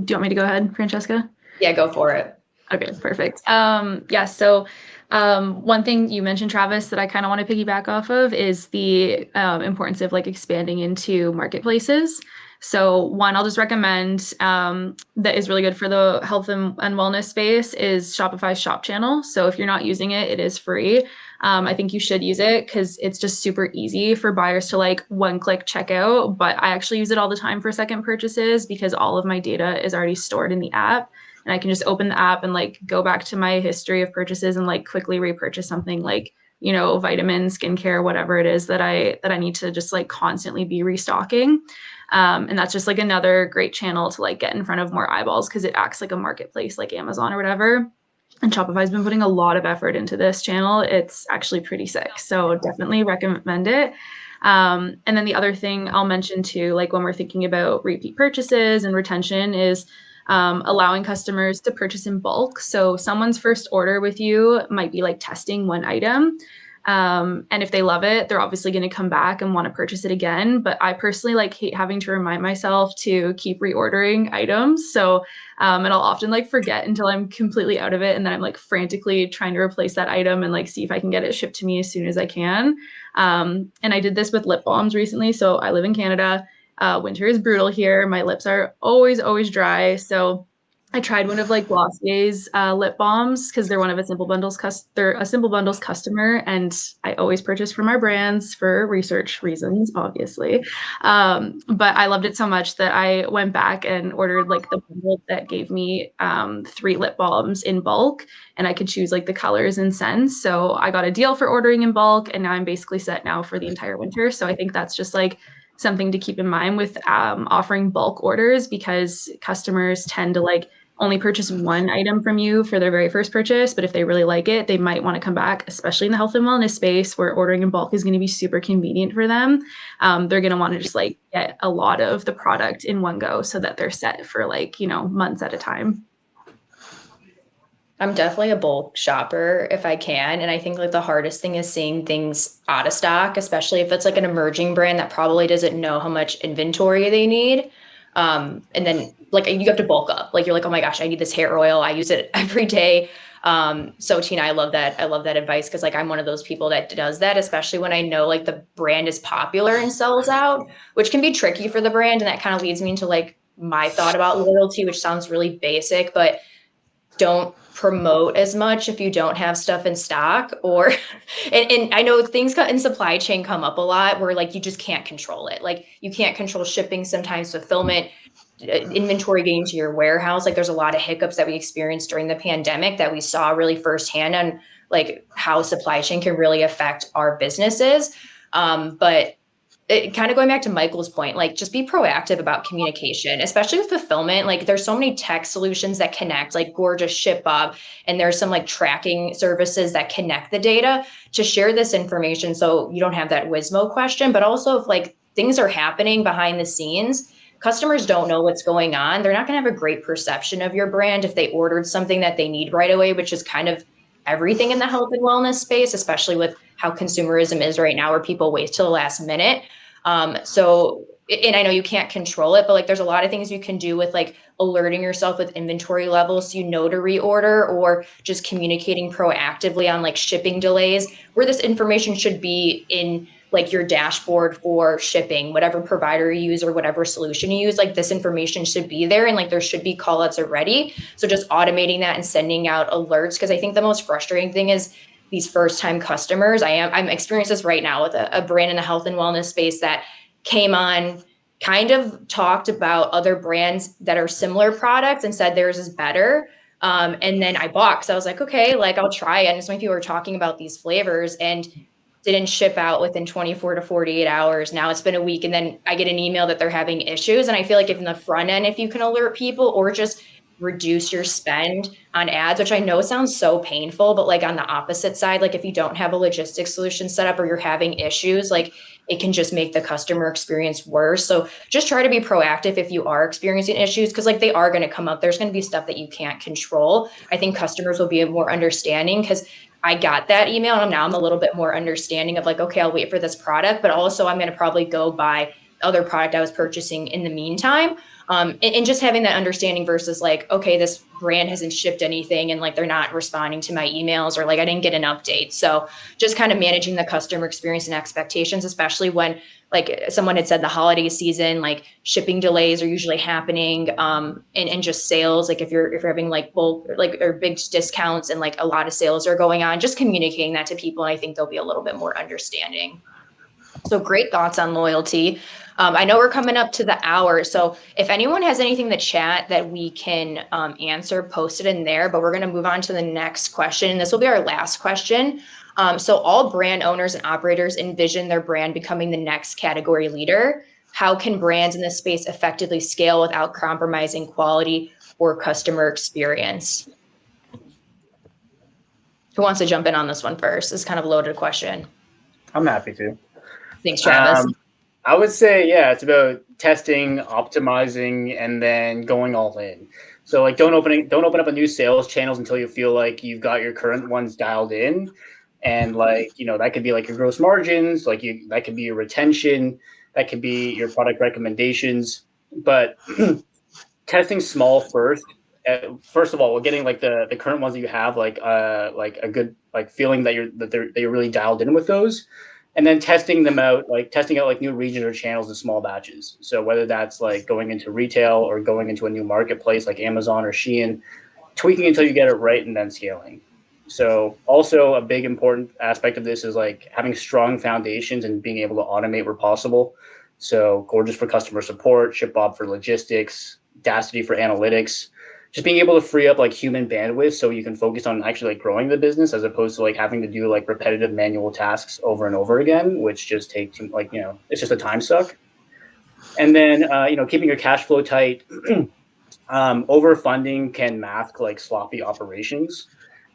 Do you want me to go ahead, Francesca? Yeah, go for it. Okay, perfect. Yeah, so one thing you mentioned, Travis, that I kind of want to piggyback off of is the importance of like expanding into marketplaces. So one, I'll just recommend that is really good for the health and wellness space is Shopify's shop channel. So if you're not using it, it is free. I think you should use it because it's just super easy for buyers to like one-click checkout. But I actually use it all the time for second purchases because all of my data is already stored in the app. And I can just open the app and like go back to my history of purchases and like quickly repurchase something like, you know, vitamins, skincare, whatever it is that I need to just like constantly be restocking. And that's just like another great channel to like get in front of more eyeballs because it acts like a marketplace like Amazon or whatever. And Shopify's been putting a lot of effort into this channel. It's actually pretty sick. So definitely recommend it. And then the other thing I'll mention too, like when we're thinking about repeat purchases and retention is allowing customers to purchase in bulk. So someone's first order with you might be like testing one item. And if they love it, they're obviously going to come back and want to purchase it again. But I personally like hate having to remind myself to keep reordering items. So, and I'll often like forget until I'm completely out of it. And then I'm like frantically trying to replace that item and like see if I can get it shipped to me as soon as I can. And I did this with lip balms recently. So I live in Canada. Winter is brutal here. My lips are always dry. So I tried one of like Glossier's lip balms because they're one of a Simple Bundles they're a Simple Bundles customer, and I always purchase from our brands for research reasons, obviously. But I loved it so much that I went back and ordered like the bundle that gave me 3 lip balms in bulk, and I could choose like the colors and scents. So I got a deal for ordering in bulk, and now I'm basically set now for the entire winter. So I think that's just like something to keep in mind with offering bulk orders because customers tend to like only purchase one item from you for their very first purchase. But if they really like it, they might want to come back, especially in the health and wellness space where ordering in bulk is going to be super convenient for them. They're going to want to just like get a lot of the product in one go so that they're set for like, you know, months at a time. I'm definitely a bulk shopper if I can. And I think like the hardest thing is seeing things out of stock, especially if it's like an emerging brand that probably doesn't know how much inventory they need. And then like you have to bulk up. Like you're like, oh my gosh, I need this hair oil. I use it every day. So Tina, I love that. I love that advice because like I'm one of those people that does that, especially when I know like the brand is popular and sells out, which can be tricky for the brand. And that kind of leads me into like my thought about loyalty, which sounds really basic, but don't promote as much if you don't have stuff in stock or and I know things in supply chain come up a lot where like you just can't control it. Like you can't control shipping, sometimes fulfillment, inventory getting to your warehouse. Like there's a lot of hiccups that we experienced during the pandemic that we saw really firsthand on like how supply chain can really affect our businesses. But it kind of going back to Michael's point, like just be proactive about communication, especially with fulfillment. Like there's so many tech solutions that connect, like Gorgeous ShipBob, and there's some like tracking services that connect the data to share this information. So you don't have that Wismo question, but also if like things are happening behind the scenes, customers don't know what's going on. They're not going to have a great perception of your brand if they ordered something that they need right away, which is kind of everything in the health and wellness space, especially with how consumerism is right now, where people wait till the last minute. So, and I know you can't control it, but like there's a lot of things you can do with like alerting yourself with inventory levels so you know to reorder, or just communicating proactively on like shipping delays, where this information should be in like your dashboard for shipping, whatever provider you use or whatever solution you use. Like this information should be there, and like there should be call outs already. So just automating that and sending out alerts, because I think the most frustrating thing is these first time customers. I'm experiencing this right now with a brand in the health and wellness space that came on, kind of talked about other brands that are similar products and said theirs is better. And then I bought because I was like, okay, like I'll try it. And so many people were talking about these flavors and didn't ship out within 24 to 48 hours. Now it's been a week, and then I get an email that they're having issues. And I feel like if in the front end, if you can alert people or just reduce your spend on ads, which I know sounds so painful, but like on the opposite side, like if you don't have a logistics solution set up or you're having issues, like it can just make the customer experience worse. So just try to be proactive if you are experiencing issues, because like they are going to come up. There's going to be stuff that you can't control. I think customers will be more understanding, because I got that email and now I'm a little bit more understanding of like, okay, I'll wait for this product, but also I'm going to probably go buy other product I was purchasing in the meantime. And just having that understanding versus like, okay, this brand hasn't shipped anything and like they're not responding to my emails, or like I didn't get an update. So just kind of managing the customer experience and expectations, especially when, like someone had said, the holiday season, like shipping delays are usually happening, and just sales, like if you're having like bulk, like, or big discounts and like a lot of sales are going on, just communicating that to people, and I think they'll be a little bit more understanding. So great thoughts on loyalty. I know we're coming up to the hour, so if anyone has anything in the chat that we can answer, post it in there, but we're going to move on to the next question. This will be our last question. So all brand owners and operators envision their brand becoming the next category leader. How can brands in this space effectively scale without compromising quality or customer experience? Who wants to jump in on this one first? It's kind of a loaded question. I'm happy to. Thanks, Travis. I would say, yeah, it's about testing, optimizing, and then going all in. So like don't open up a new sales channels until you feel like you've got your current ones dialed in. And like, that could be like your gross margins, that could be your retention, that could be your product recommendations. But testing small first. First of all, we're getting like the current ones that you have, like a good like feeling that you're really dialed in with those. And then testing out like new regions or channels in small batches. So whether that's like going into retail or going into a new marketplace like Amazon or Shein, tweaking until you get it right and then scaling. So also a big important aspect of this is like having strong foundations and being able to automate where possible. So Gorgeous for customer support, ShipBob for logistics, Dacity for analytics, just being able to free up like human bandwidth so you can focus on actually like growing the business, as opposed to like having to do like repetitive manual tasks over and over again, which just take like, it's just a time suck. And then, keeping your cash flow tight. Overfunding can mask like sloppy operations,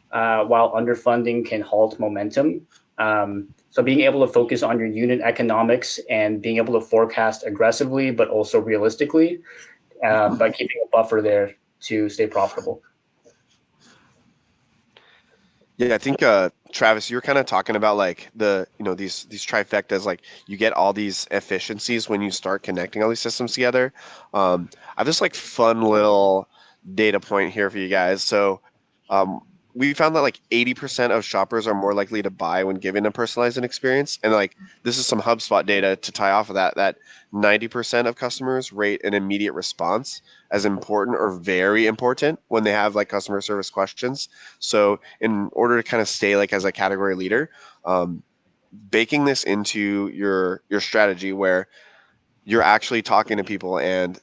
while underfunding can halt momentum. So being able to focus on your unit economics and being able to forecast aggressively, but also realistically, by keeping a buffer there to stay profitable. Yeah, I think Travis, you're kind of talking about like these trifectas, like you get all these efficiencies when you start connecting all these systems together. I have this like fun little data point here for you guys. So we found that like 80% of shoppers are more likely to buy when given a personalized experience. And like this is some HubSpot data to tie off of that 90% of customers rate an immediate response as important or very important when they have like customer service questions. So in order to kind of stay like as a category leader, baking this into your strategy where you're actually talking to people and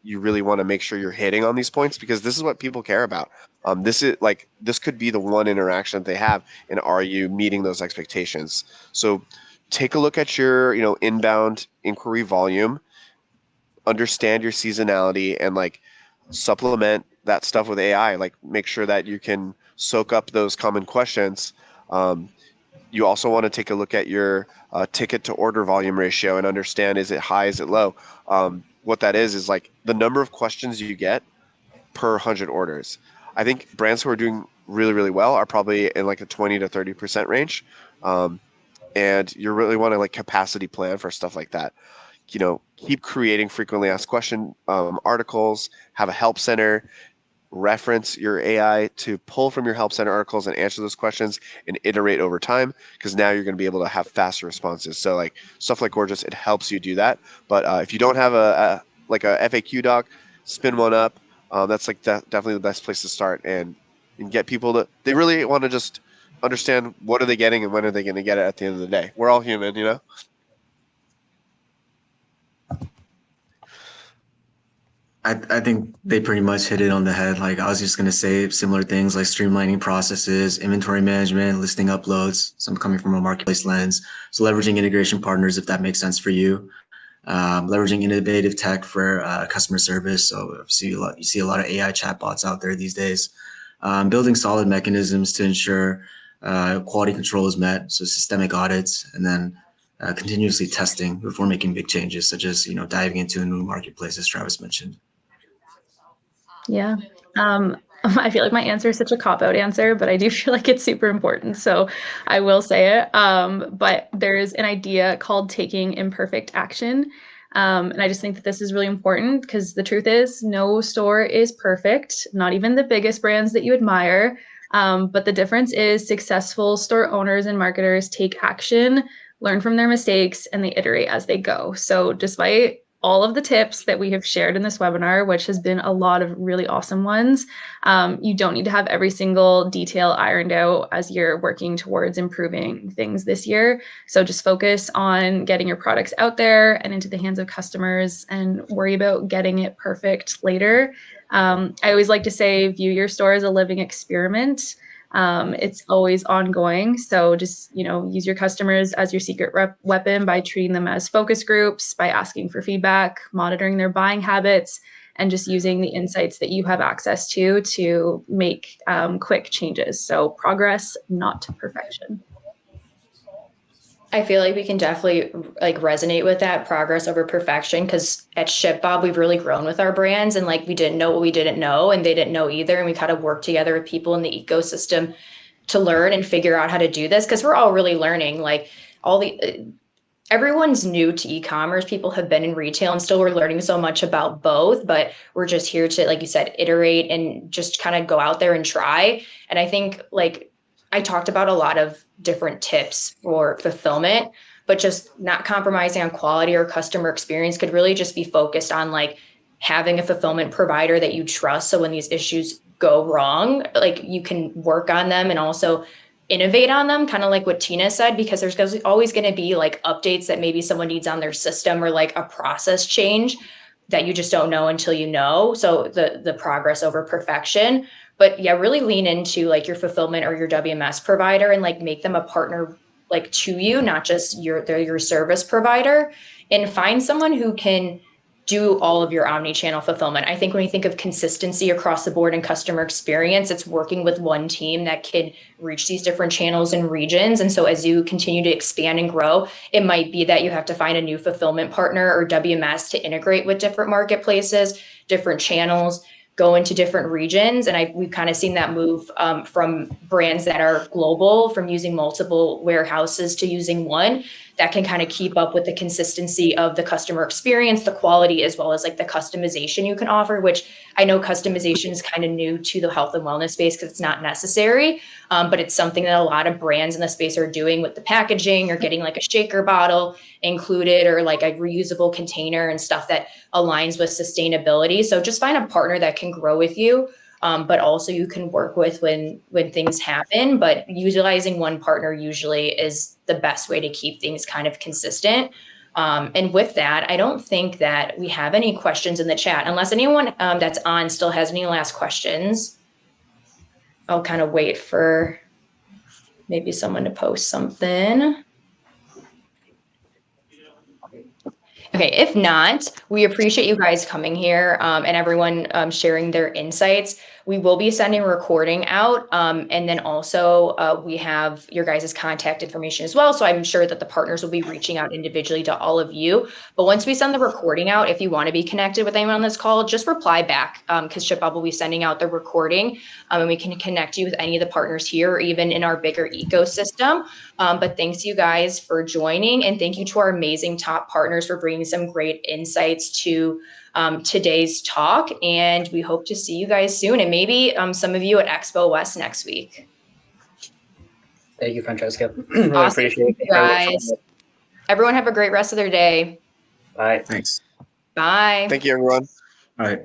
you really want to make sure you're hitting on these points, because this is what people care about. This could be the one interaction that they have, and are you meeting those expectations? So take a look at your inbound inquiry volume, understand your seasonality, and like supplement that stuff with AI. Like make sure that you can soak up those common questions. You also want to take a look at your ticket to order volume ratio and understand, is it high, is it low? What that is like the number of questions you get per 100 orders. I think brands who are doing really, really well are probably in like a 20 to 30% range. And you really want to like capacity plan for stuff like that. Keep creating frequently asked question articles, have a help center, reference your AI to pull from your help center articles and answer those questions and iterate over time, because now you're going to be able to have faster responses. So like stuff like Gorgeous, it helps you do that. But if you don't have a FAQ doc, spin one up. That's like definitely the best place to start, and get people to, they really want to just understand what are they getting and when are they going to get it at the end of the day. We're all human. I think they pretty much hit it on the head. Like I was just gonna say similar things like streamlining processes, inventory management, listing uploads, some coming from a marketplace lens. So leveraging integration partners if that makes sense for you. leveraging innovative tech for customer service. So you see a lot of AI chatbots out there these days. Building solid mechanisms to ensure quality control is met, so systemic audits, and then continuously testing before making big changes, such as diving into a new marketplace, as Travis mentioned. Yeah. I feel like my answer is such a cop-out answer, but I do feel like it's super important, so I will say it. But there's an idea called taking imperfect action. And I just think that this is really important because the truth is no store is perfect, not even the biggest brands that you admire. But the difference is successful store owners and marketers take action, learn from their mistakes, and they iterate as they go. So despite all of the tips that we have shared in this webinar, which has been a lot of really awesome ones, you don't need to have every single detail ironed out as you're working towards improving things this year. So just focus on getting your products out there and into the hands of customers and worry about getting it perfect later. I always like to say, view your store as a living experiment. It's always ongoing. So just, use your customers as your secret weapon by treating them as focus groups, by asking for feedback, monitoring their buying habits, and just using the insights that you have access to make quick changes. So progress, not perfection. I feel like we can definitely resonate with that, progress over perfection, because at ShipBob, we've really grown with our brands, and we didn't know what we didn't know, and they didn't know either. And we kind of work together with people in the ecosystem to learn and figure out how to do this, because we're all really learning. Everyone's new to e-commerce. People have been in retail and still we're learning so much about both, but we're just here to, like you said, iterate and just kind of go out there and try. And I think I talked about a lot of different tips for fulfillment, but just not compromising on quality or customer experience could really just be focused on having a fulfillment provider that you trust. So when these issues go wrong, you can work on them and also innovate on them, kind of like what Tina said, because there's always going to be updates that maybe someone needs on their system or a process change that you just don't know until you know. So the progress over perfection. But yeah, really lean into your fulfillment or your WMS provider and make them a partner to you, not just they're your service provider, and find someone who can do all of your omni-channel fulfillment. I think when you think of consistency across the board and customer experience, it's working with one team that can reach these different channels and regions. And so as you continue to expand and grow, it might be that you have to find a new fulfillment partner or WMS to integrate with different marketplaces, different channels, go into different regions. And we've kind of seen that move from brands that are global, from using multiple warehouses to using one, that can kind of keep up with the consistency of the customer experience, the quality, as well as the customization you can offer, which I know customization is kind of new to the health and wellness space because it's not necessary, but it's something that a lot of brands in the space are doing with the packaging or getting a shaker bottle included or a reusable container and stuff that aligns with sustainability. So just find a partner that can grow with you, but also you can work with when things happen. But utilizing one partner usually is the best way to keep things kind of consistent. And with that, I don't think that we have any questions in the chat, unless anyone that's on still has any last questions. I'll kind of wait for maybe someone to post something. Okay, if not, we appreciate you guys coming here and everyone sharing their insights. We will be sending a recording out, and then also we have your guys' contact information as well. So I'm sure that the partners will be reaching out individually to all of you. But once we send the recording out, if you want to be connected with anyone on this call, just reply back because ShipBob will be sending out the recording, and we can connect you with any of the partners here or even in our bigger ecosystem. But thanks you guys for joining, and thank you to our amazing top partners for bringing some great insights to today's talk. And we hope to see you guys soon, and maybe some of you at Expo West next week. Thank you, Francesca. Really Awesome. appreciate it, guys. Everyone have a great rest of their day. Bye. Thanks. Bye. Thank you, everyone. All right.